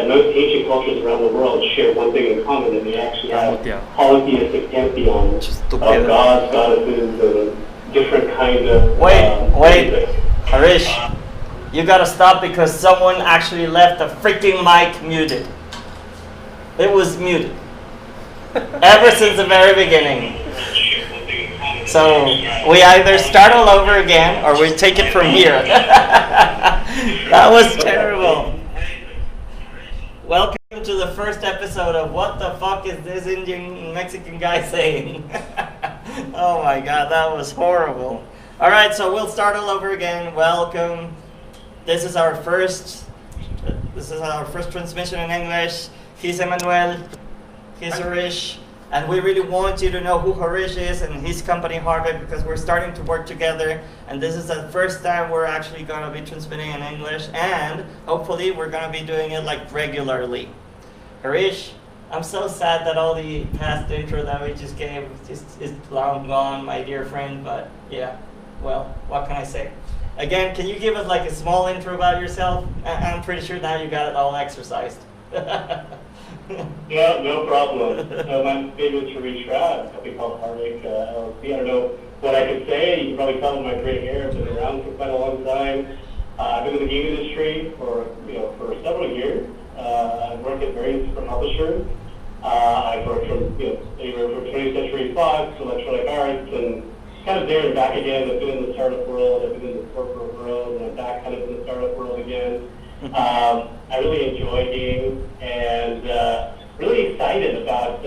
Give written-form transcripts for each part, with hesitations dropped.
that most ancient cultures around the world share one thing in common, and they actually have polytheistic pantheons of gods, goddesses, and different kinds of... Wait, Harish, you gotta stop because someone actually left the freaking mic muted. It was muted. Ever since the very beginning. So we either start all over again or we take it from here. That was terrible. Welcome to the first episode of What the Fuck is this Indian Mexican guy saying? Oh my god, that was horrible. Alright, so we'll start all over again. Welcome. This is our first transmission in English. He's Emmanuel. He's Harish. And we really want you to know who Harish is and his company Harvik, because we're starting to work together. And this is the first time we're actually going to be transmitting in English. And hopefully we're going to be doing it like regularly. Harish, I'm so sad that all the past intro that we just gave is long gone, my dear friend. But yeah, well, what can I say? Again, can you give us like a small intro about yourself? I'm pretty sure now you got it all exercised. Yeah, no problem. My name is Harish Rad, a company called Harvik LLC. I don't know what I could say. You can probably tell by my gray hair. I've been around for quite a long time. I've been in the game industry for several years. I've worked at various different publishers. I've worked from anywhere from 20th Century Fox to Electronic Arts, and kind of there and back again. I've been in the startup world. I've been in the corporate world, and I'm back kind of in the startup world again. I really enjoy games and really excited about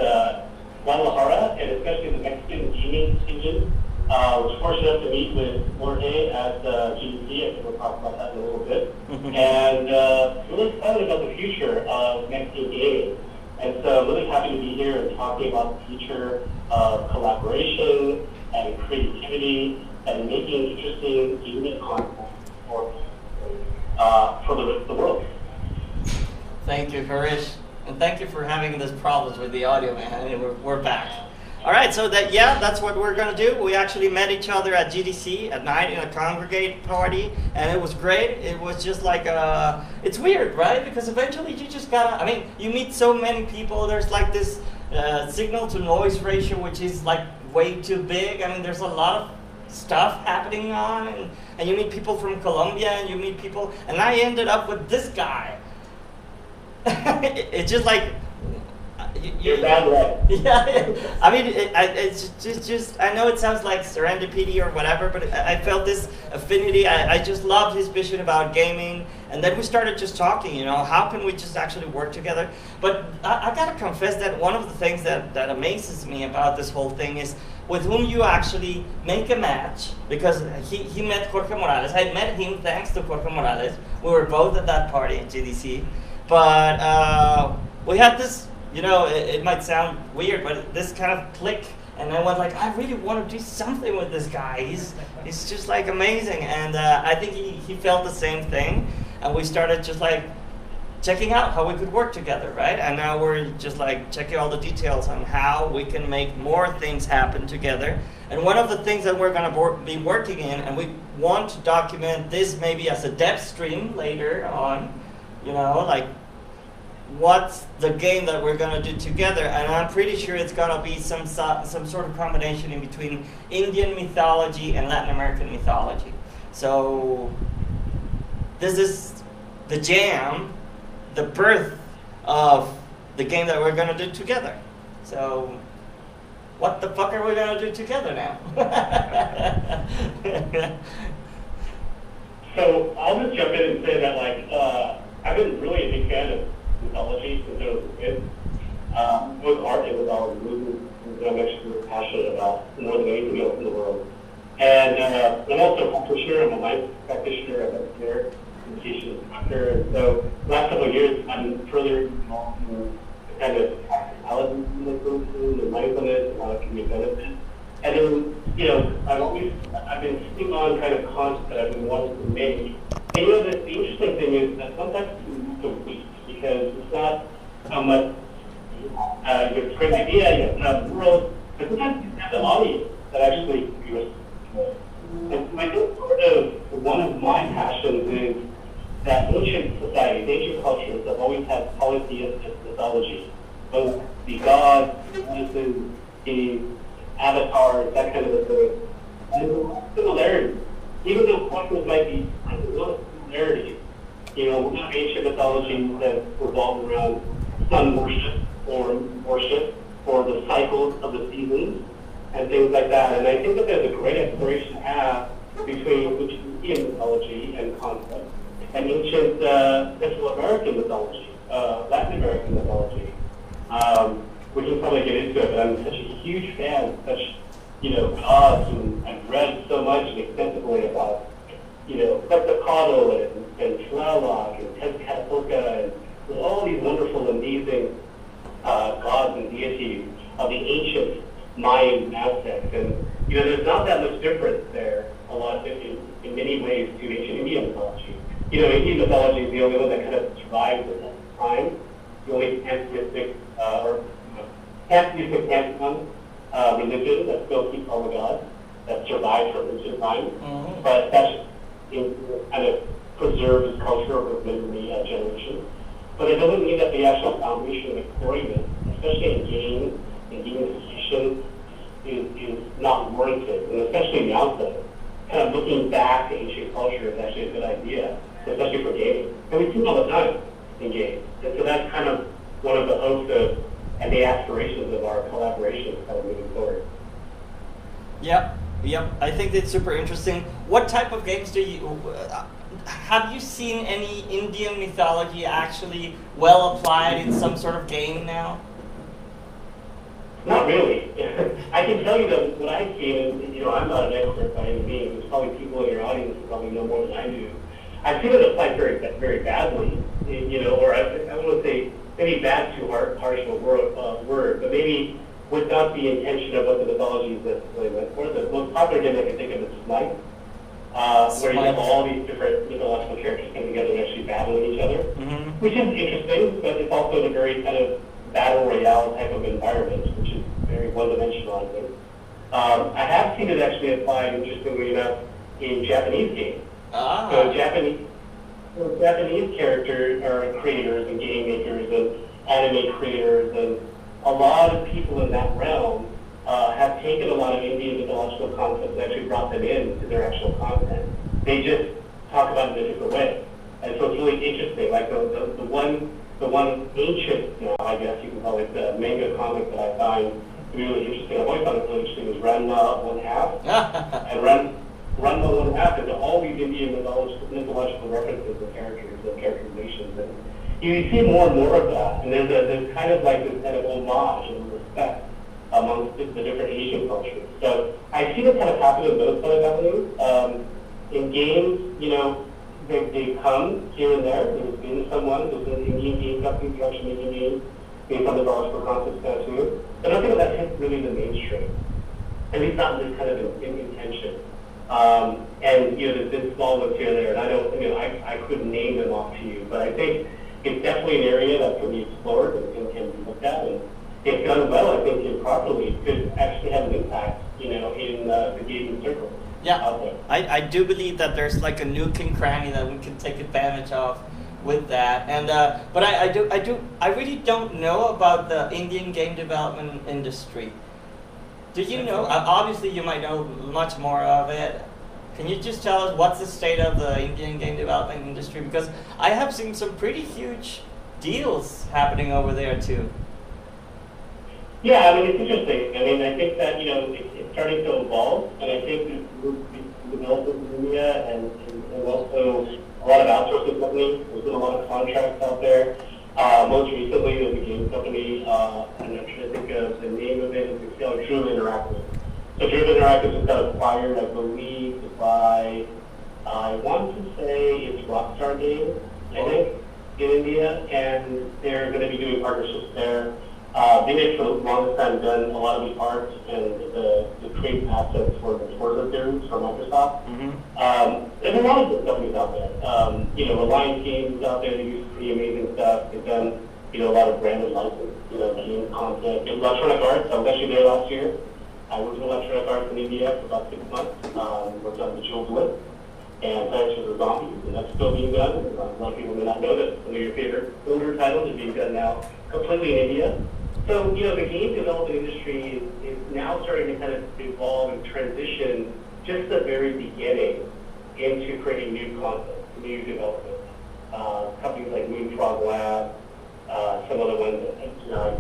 Guadalajara and especially the Mexican gaming engine. Was fortunate enough to meet with Jorge at GDC. I think we'll talk about that in a little bit. And really excited about the future of Mexican gaming. And so I'm really happy to be here and talking about the future of collaboration and creativity and making interesting, unique content for the rest of the world. Thank you, Harish, and thank you for having these problems with the audio, man. And we're back. All right, so that's what we're gonna do. We actually met each other at GDC at night in a congregate party, and it was great. It was just like it's weird, right? Because eventually you just gotta. I mean, you meet so many people. There's like this signal to noise ratio, which is like way too big. I mean, there's a lot of stuff happening on, and you meet people from Colombia, and you meet people, and I ended up with this guy. It's just like you're bad luck. Yeah, I mean, it's just I know it sounds like serendipity or whatever, but I felt this affinity. I just loved his vision about gaming, and then we started just talking. How can we just actually work together? But I gotta confess that one of the things that amazes me about this whole thing is with whom you actually make a match, because he met Jorge Morales. I met him thanks to Jorge Morales. We were both at that party at GDC, but we had this, it might sound weird, but this kind of click, and I was like, I really want to do something with this guy. He's just like amazing, and I think he felt the same thing, and we started just like checking out how we could work together, right? And now we're just like checking all the details on how we can make more things happen together. And one of the things that we're going to be working in, and we want to document this maybe as a dev stream later on, like what's the game that we're going to do together. And I'm pretty sure it's going to be some sort of combination in between Indian mythology and Latin American mythology. So this is the jam, the birth of the game that we're going to do together. So what the fuck are we going to do together now? So I'll just jump in and say that I've been really a big fan of mythology since I was a kid. With art and with all the movements that I'm actually passionate about more than anything else in the world. And I'm also a practitioner. I'm a life practitioner. I'm a care communication instructor. And so the last couple of years, I'm further involved in the kind of practicality that goes through, the mindfulness, and how it can be a benefit. And then, I've been sitting on kind of concepts that I've been wanting to make. And the interesting thing is that sometimes you move to weeks because it's not how much you have a great idea, you have the world, but sometimes you have the audience that actually you're. And I think sort of one of my passions is that ancient societies, ancient cultures have always had polytheistic mythology. Both the gods, the avatars, that kind of a thing. And there's a lot of similarities. Even though cultures might be, there's a lot of similarities. We have ancient mythologies that revolve around sun worship or the cycles of the seasons and things like that. And I think that there's a great exploration to have between Indian mythology and concept and ancient Central American mythology, Latin American mythology. We can probably get into it, but I'm such a huge fan of such, gods, and I've read so much and extensively about, Quetzalcoatl and Tlaloc and Tezcatlipoca and all these wonderful, amazing gods and deities of the ancient Mayan and Aztecs. And, there's not that much difference there, a lot in many ways, to ancient Indian mythology. Indian mythology is the only one that kind of survives at that time. The only pantheistic pantheon religion that still keeps all the gods that survived from ancient times. Mm-hmm. But that's kind of preserved as culture over many generations. But it doesn't mean that the actual foundation of exploring this, especially in games and gamification, is not warranted. And especially now, kind of looking back to ancient culture is actually a good idea, especially for gaming. And we see it all the time in games. And so that's kind of one of the hopes of and the aspirations of our collaboration kind of moving forward. Yep. I think that's super interesting. What type of games do you have you seen any Indian mythology actually well applied in some sort of game now? Not really. I can tell you that what I've seen, and I'm not an expert by any means. There's probably people in your audience who probably know more than I do. I've seen it applied very, very badly, or I don't want to say maybe bad too harsh of a word, but maybe without the intention of what the mythology is necessarily meant for. The most popular game I can think of is Smite, where you have all these different mythological characters come together and actually battling each other, mm-hmm. which is interesting, but it's also a very kind of battle royale type of environment, which is very one-dimensional, I think. I have seen it actually applied, interestingly enough, in Japanese games. Ah. So Japanese characters are creators and game makers and anime creators, and a lot of people in that realm have taken a lot of Indian mythological concepts and actually brought them into their actual content. They just talk about it in a different way. And so it's really interesting. Like the one ancient, I guess you can call it, the manga comic that I find really interesting. I've always thought it really interesting was Ranma 1/2. And Ranma 1/2 is all these Indian mythological references and characters and characterizations. And you see more and more of that. And there's kind of like this kind of homage and respect amongst the different Asian cultures. So I see it kind of happen in those kind of avenues. In games, they come here and there. There's been someone who's an Indian game company who actually making games based on the mythological concepts now too. But I don't think that's really the mainstream. At least not in this kind of intention. And there's been small ones here and there, and I couldn't name them off to you, but I think it's definitely an area that can be explored and can be looked at. And if done well, I think improperly, could actually have an impact, in the gaming circle. Yeah, I do believe that there's like a nook and cranny that we can take advantage of with that. And but I really don't know about the Indian game development industry. Do you know? Obviously, you might know much more of it. Can you just tell us what's the state of the Indian game development industry? Because I have seen some pretty huge deals happening over there too. Yeah, it's interesting. I think that it's starting to evolve, and I think the development in India and also a lot of outsourcing companies. There's been a lot of contracts out there. Most recently, there's a game company, I'm not sure to think of the name of it. It's called Driven Interactive. So Driven Interactive just got acquired, I believe, by, I want to say it's Rockstar Games, I think, in India, and they're going to be doing partnerships there. They for the longest time done a lot of the art and the creative assets for the Forza series from Microsoft. Mm-hmm. There's a lot of good companies out there. Reliant Games out there, they do some pretty amazing stuff. They've done, a lot of branded license, game content. Electronic Arts, I was actually there last year. I worked in Electronic Arts in India for about 6 months. Worked on the Jewel Blitz. and Plants vs. Zombies, and that's still being done. A lot of people may not know that some of your favorite builder titles are being done now completely in India. So, the game development industry is now starting to kind of evolve and transition just the very beginning into creating new content, new development. Companies like Moonfrog Lab, some other ones that I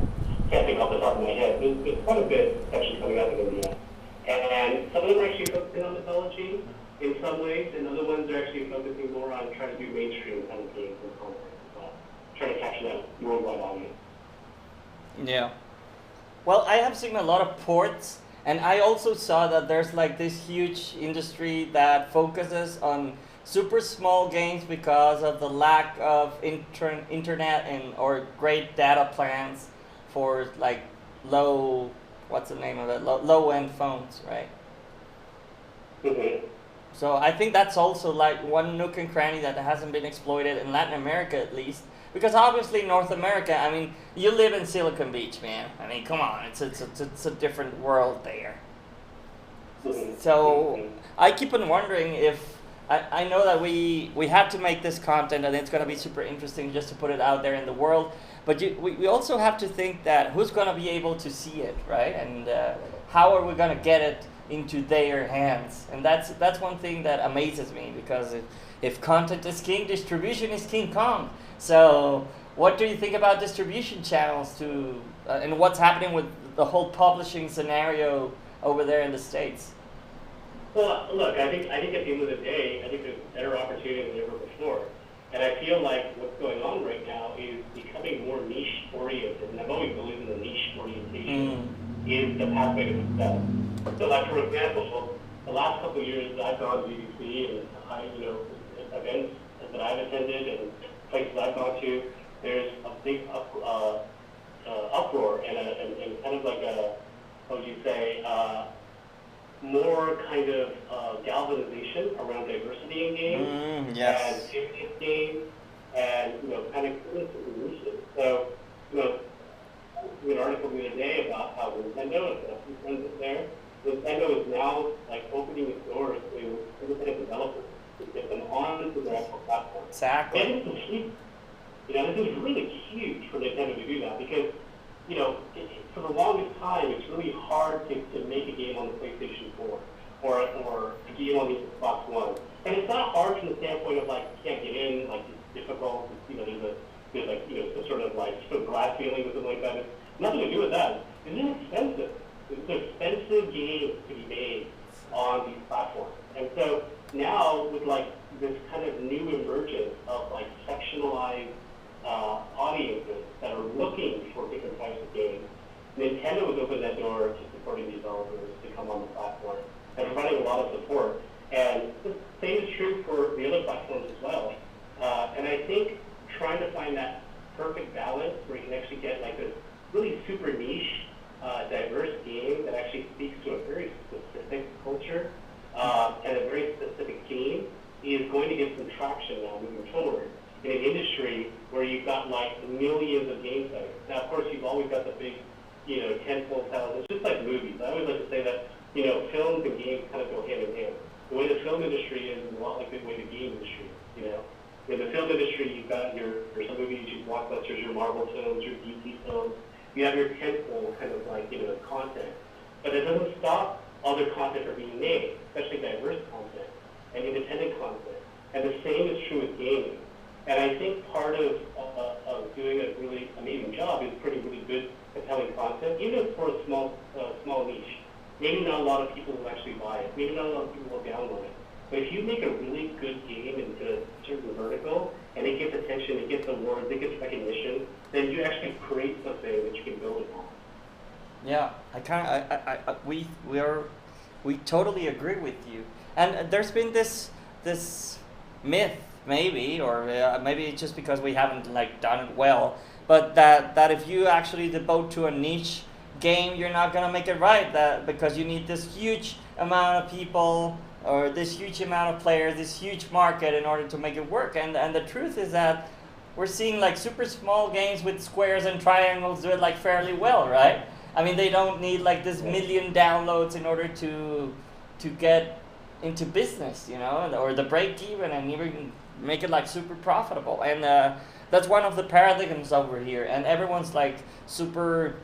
can't think off the top of my head. There's quite a bit actually coming out of India. And some of them are actually focusing on mythology in some ways, and other ones are actually focusing more on trying to do mainstream kind of games and content as well, trying to capture that worldwide audience. Yeah. Well, I have seen a lot of ports, and I also saw that there's like this huge industry that focuses on super small games because of the lack of internet and or great data plans for like low, what's the name of it, low end phones, right? Mm-hmm. So I think that's also like one nook and cranny that hasn't been exploited in Latin America at least. Because obviously North America, I mean, you live in Silicon Beach, man. I mean, come on, it's a different world there. So I keep on wondering if, I know that we have to make this content and it's going to be super interesting just to put it out there in the world. But we also have to think that who's going to be able to see it, right? And how are we going to get it into their hands? And that's one thing that amazes me, because if content is king, distribution is King Kong. So what do you think about distribution channels and what's happening with the whole publishing scenario over there in the States? Well, look, I think at the end of the day, I think there's better opportunity than ever before. And I feel like what's going on right now is becoming more niche oriented. And I've always believed in the niche orientation is the pathway to success. So like, for example, the last couple of years I've gone to BBC and events that I've attended and places I've gone to, there's a big uproar and kind of like how would you say, more kind of galvanization around diversity in games yes. and serious games and kind of creating solutions. So an article the other day about how Nintendo, and a few friends up there, Nintendo is now like opening its doors to independent developers to get them onto their actual platform. Exactly. And this is huge. This is really huge for Nintendo to do that because, for the longest time, it's really hard to make a game on the PlayStation 4 or a game on the Xbox One. And it's not hard from the standpoint of like you can't get in, like it's difficult. There's like some sort of like glass ceiling or something like that. It's nothing to do with that. It's inexpensive. It's an expensive game to be made on these platforms. And so now with like this kind of new emergence of like sectionalized audiences that are looking for different types of games, Nintendo has opened that door to supporting developers to come on the platform and providing a lot of support. And the same is true for the other platforms as well. And I think trying to find that perfect balance where you can actually get like this really super niche, diverse game that actually speaks to a very specific culture and a very specific theme is going to get some traction now moving forward in an industry where you've got like millions of game sites. Now, of course, you've always got the big, tentpole titles. It's just like movies. I always like to say that, films and games kind of go hand in hand. The way the film industry is a lot like the way the game industry is, In the film industry, you've got some movies, your blockbusters, your Marvel films, your DC films. You have your tentpole kind of like, content. But it doesn't stop other content from being made, especially diverse content and independent content. And the same is true with gaming. And I think part of doing a really amazing job is pretty really good, compelling content, even if for a small niche. Maybe not a lot of people will actually buy it. Maybe not a lot of people will download it. But if you make a really good game into a certain vertical, and it gets attention, it gets awards, it gets recognition, then you actually create something that you can build upon. Yeah, we totally agree with you. And there's been this myth, maybe, or maybe it's just because we haven't like done it well, but that if you actually devote to a niche game, you're not gonna make it right. That because you need this huge amount of people or this huge amount of players, this huge market in order to make it work. And the truth is that we're seeing like super small games with squares and triangles do it like fairly well, right? I mean, they don't need like this million downloads in order to get into business, you know, or the break even and even make it like super profitable. And that's one of the paradigms over here. And everyone's like super,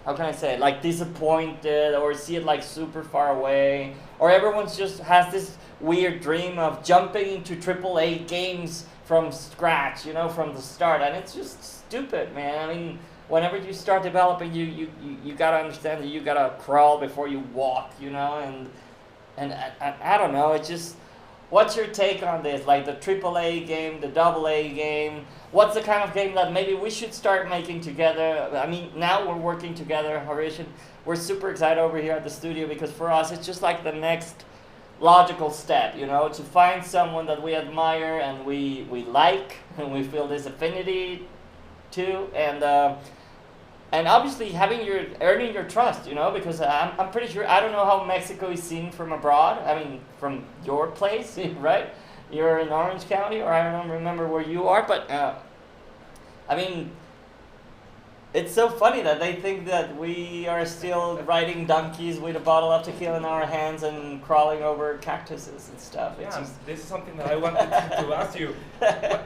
how can I say it, like disappointed or see it like super far away, or everyone's just has this weird dream of jumping into AAA games from scratch, you know, from the start, and it's just stupid, man. I mean, whenever you start developing, you gotta understand that you gotta crawl before you walk, you know, and I don't know, it's just, what's your take on this? Like the AAA game, the AA game, what's the kind of game that maybe we should start making together? I mean, now we're working together, Harish, and we're super excited over here at the studio because for us, it's just like the next logical step, you know, to find someone that we admire and we like and we feel this affinity to, and obviously earning your trust, you know, because I'm pretty sure, I don't know how Mexico is seen from abroad. I mean, from your place, right? You're in Orange County, or I don't remember where you are, but I mean, it's so funny that they think that we are still riding donkeys with a bottle of tequila in our hands and crawling over cactuses and stuff. It's just... This is something that I wanted to ask you.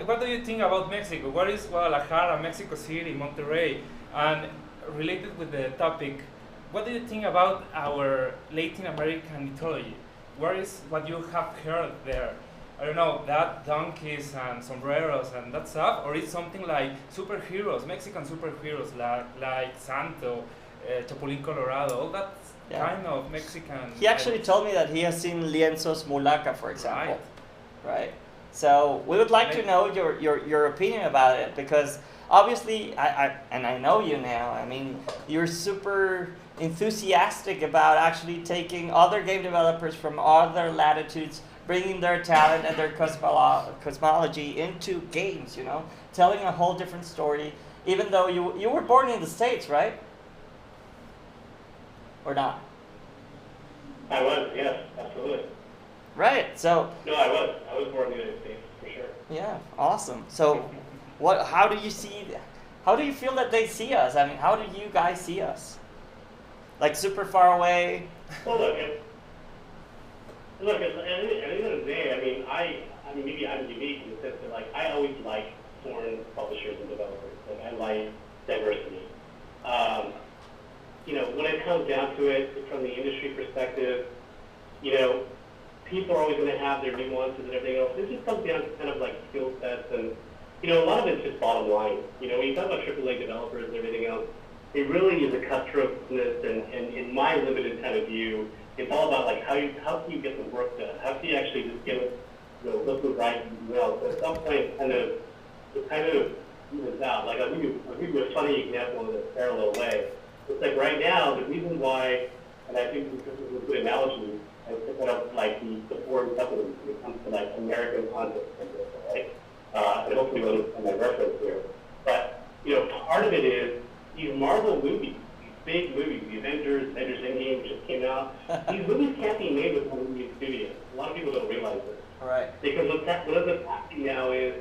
What do you think about Mexico? What is Guadalajara, Mexico City, Monterrey? And related with the topic, what do you think about our Latin American mythology? What is what you have heard there? I don't know, that donkeys and sombreros and that stuff, or is something like superheroes, Mexican superheroes like Santo, Chapulín Colorado, all that kind of Mexican. He actually told me that he has seen lienzos mulaca, for example. Right. So we would like to know your opinion about it, because obviously, I know you now. I mean, you're super enthusiastic about actually taking other game developers from other latitudes, bringing their talent and their cosmology into games, you know, telling a whole different story, even though you were born in the States, right? Or not? I was, yes, absolutely. Right, so... No, I was born in the United States, for sure. Yeah, awesome. So, how do you feel that they see us? I mean, how do you guys see us? Like super far away? Well, look, at the end of the day, I mean, maybe I'm unique in the sense that, like, I always like foreign publishers and developers. Like, I like diversity. You know, when it comes down to it, from the industry perspective, you know, people are always going to have their nuances and everything else. It just comes down to kind of like skill sets, and, you know, a lot of it's just bottom line. You know, when you talk about AAA developers and everything else, it really is a cutthroat business, and in my limited kind of view, it's all about like how can you get the work done? How can you actually just get it, you know, look right and well? So at some point, it kind of evens out. Like I'll give you a funny example in a parallel way. It's like right now, the reason why, and I think this is a good analogy, I pick up like the foreign companies when it comes to like American content, right? And hopefully you'll understand my reference here. But you know, part of it is these Marvel movies, these big movies, the Avengers Endgame, which just came out. These movies can't be made with one movie studio. A lot of people don't realize this. Right. Because what's happening now is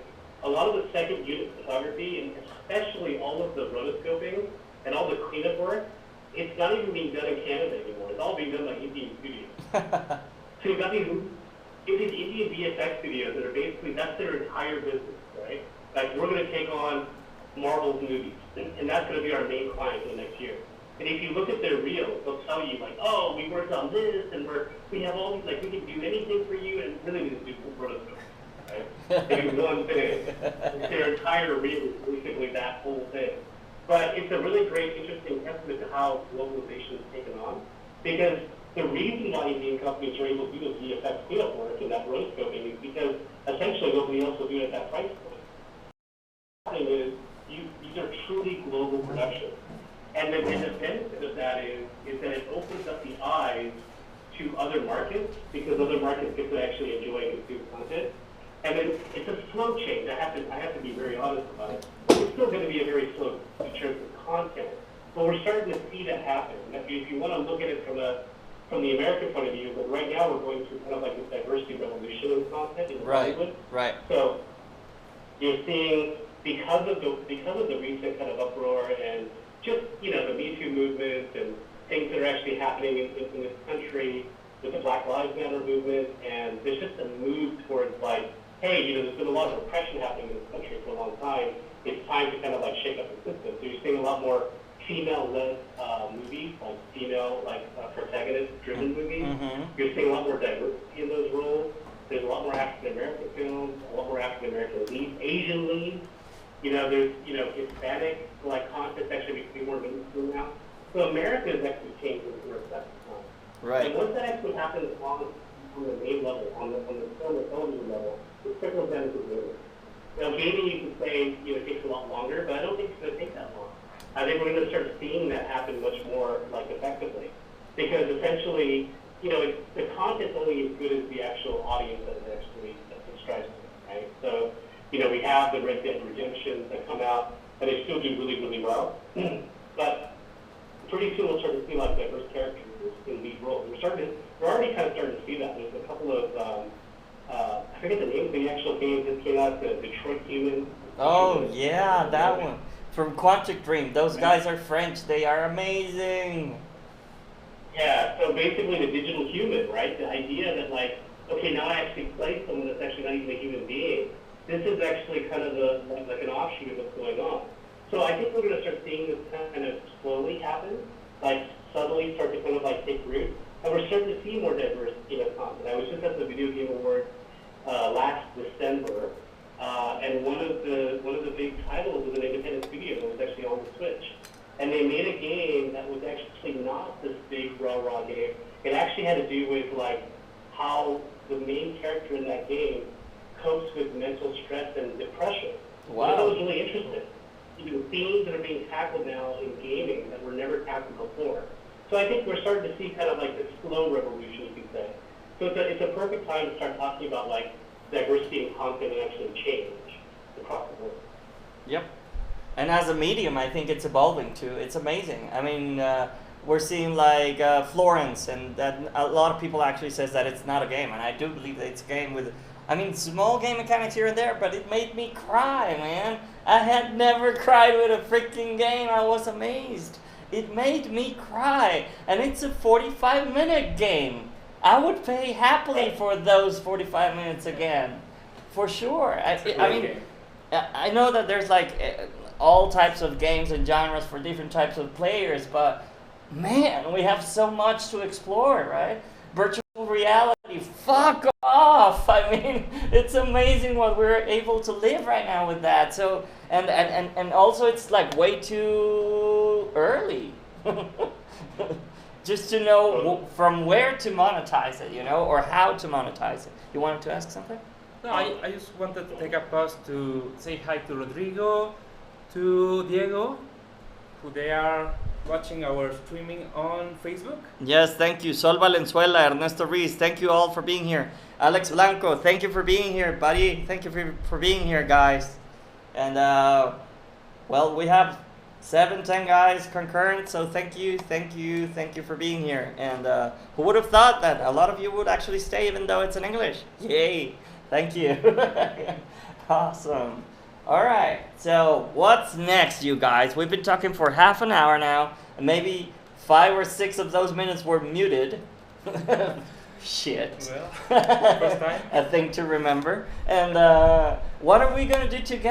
a lot of the second unit photography, and especially all of the rotoscoping and all the cleanup work, it's not even being done in Canada anymore. It's all being done by Indian studios. So you've got these Indian VFX studios that are basically, that's their entire business, right? Like, we're going to take on Marvel's movies, and that's going to be our main client for the next year. And if you look at their reels, they'll tell you, like, oh, we worked on this, and we have all these, like, we can do anything for you, and really we just do rotoscoping, right? They do one thing. Their entire reel is basically that whole thing. But it's a really great, interesting testament to how globalization has taken on, because the reason why Indian companies are able to do those VFX cleanup work and that rotoscoping is because essentially nobody else will do it at that price point. The thing is, these are truly global productions. And the benefit of that is that it opens up the eyes to other markets, because other markets get to actually enjoy and consume content. And then it's a slow change. I have to be very honest about it. It's still going to be a very slow in terms of content. But we're starting to see that happen. And if you want to look at it from the American point of view, but right now we're going through kind of like this diversity revolution in content in Hollywood. Right. So you're seeing, because of the recent kind of uproar and just, you know, the Me Too movement and things that are actually happening in this country, with the Black Lives Matter movement, and there's just a move towards like, hey, there's been a lot of repression happening in this country for a long time. It's time to kind of like shake up the system. So you're seeing a lot more female-led movies, like protagonist-driven movies. Mm-hmm. You're seeing a lot more diversity in those roles. There's a lot more African-American films, a lot more African-American leads, Asian leads. There's, Hispanic, like, content actually becoming more mainstream now. So America is actually changing towards that time. Right. And once that actually happens on the main level, on the film and television level, it trickles down to gaming. Now, gaming, you can say, takes a lot longer, but I don't think it's going to take that long. I think we're going to start seeing that happen much more, like, effectively. Because essentially, the content's only as good as the actual audience that subscribes to it, right? So, we have the Red Dead Redemptions that come out, and they still do really, really well. But pretty soon we'll start to see, like, diverse characters in lead roles. We're already kind of starting to see that. There's a couple of, I forget the name of the actual game that came out, the Detroit Human. Oh, yeah, that one. From Quantic Dream. Those guys are French. They are amazing. Yeah, so basically the digital human, right? The idea that, like, okay, now I actually play someone that's actually not even a human being. This is actually kind of like an offshoot of what's going on. So I think we're going to start seeing this kind of slowly happen, like subtly start to kind of like take root. And we're starting to see more diverse, content. I was just at the Video Game Awards last December, and one of the big titles was an independent studio that was actually on the Switch. And they made a game that was actually not this big rah-rah game. It actually had to do with like how the main character in that game copes with mental stress and depression. Wow. That was really interesting. Themes that are being tackled now in gaming that were never tackled before. So I think we're starting to see kind of like this slow revolution, you could say. So it's a perfect time to start talking about like diversity in content and actually change across the board. Yep. And as a medium, I think it's evolving too. It's amazing. I mean, we're seeing like Florence, and that a lot of people actually says that it's not a game, and I do believe that it's a game with, small game mechanics here and there, but it made me cry, man. I had never cried with a freaking game. I was amazed. It made me cry, and it's a 45-minute game. I would pay happily for those 45 minutes again, for sure. I know that there's like all types of games and genres for different types of players, but man, we have so much to explore, right? Virtual reality, fuck off! It's amazing what we're able to live right now with that. So, and also it's like way too early. Just to know from where to monetize it, or how to monetize it. You wanted to ask something? No, I just wanted to take a pause to say hi to Rodrigo, to Diego, who they are watching our streaming on Facebook. Yes, thank you. Sol Valenzuela, Ernesto Ruiz, thank you all for being here. Alex Blanco, thank you for being here, buddy. Thank you for being here, guys. And, we have 7-10 guys concurrent, so thank you for being here. And who would have thought that a lot of you would actually stay even though it's in English? Yay, thank you. Awesome. All right, so what's next, you guys? We've been talking for half an hour now, and maybe 5 or 6 of those minutes were muted. Shit. Well, first time. A thing to remember. And what are we going to do together?